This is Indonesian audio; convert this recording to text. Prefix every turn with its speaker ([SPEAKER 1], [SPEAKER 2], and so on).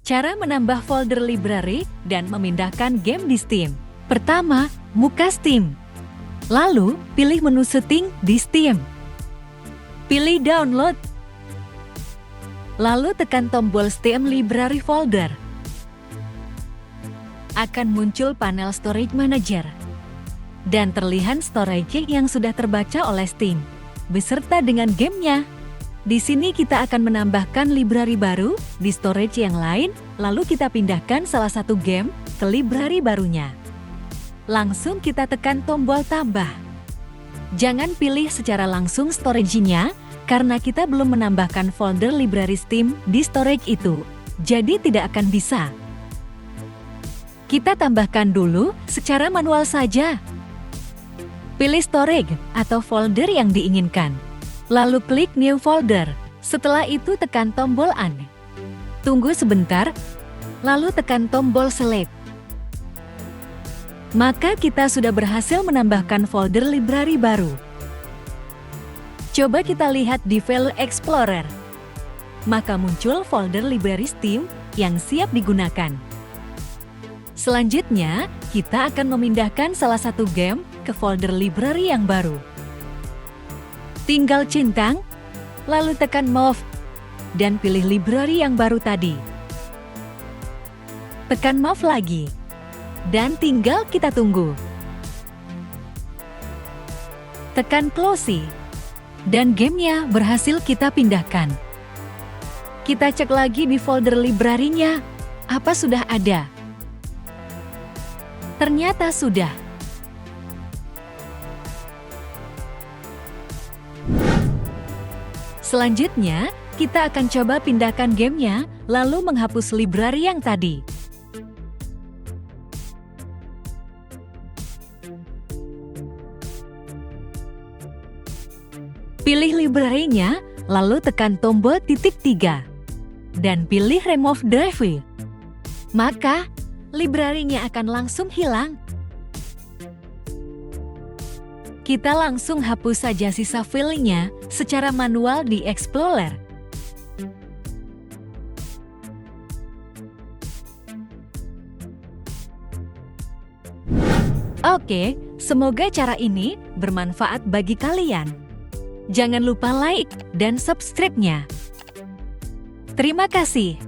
[SPEAKER 1] Cara menambah folder library dan memindahkan game di Steam. Pertama, buka Steam. Lalu, pilih menu setting di Steam. Pilih download. Lalu tekan tombol Steam Library Folder. Akan muncul panel Storage Manager. Dan terlihat storage yang sudah terbaca oleh Steam, beserta dengan gamenya. Di sini kita akan menambahkan library baru di storage yang lain, lalu kita pindahkan salah satu game ke library barunya. Langsung kita tekan tombol tambah. Jangan pilih secara langsung storage-nya, karena kita belum menambahkan folder library Steam di storage itu, jadi tidak akan bisa. Kita tambahkan dulu secara manual saja. Pilih storage atau folder yang diinginkan. Lalu klik New Folder. Setelah itu tekan tombol Add. Tunggu sebentar, lalu tekan tombol Select. Maka kita sudah berhasil menambahkan folder library baru. Coba kita lihat di File Explorer. Maka muncul folder library Steam yang siap digunakan. Selanjutnya, kita akan memindahkan salah satu game ke folder library yang baru. Tinggal centang, lalu tekan Move, dan pilih library yang baru tadi. Tekan Move lagi, dan tinggal kita tunggu. Tekan Close, dan gamenya berhasil kita pindahkan. Kita cek lagi di folder library-nya, apa sudah ada? Ternyata sudah. Selanjutnya, kita akan coba pindahkan gamenya, lalu menghapus library yang tadi. Pilih library-nya, lalu tekan tombol titik 3. Dan pilih Remove Drive. Maka, library-nya akan langsung hilang. Kita langsung hapus saja sisa file-nya secara manual di Explorer. Oke, semoga cara ini bermanfaat bagi kalian. Jangan lupa like dan subscribe-nya. Terima kasih.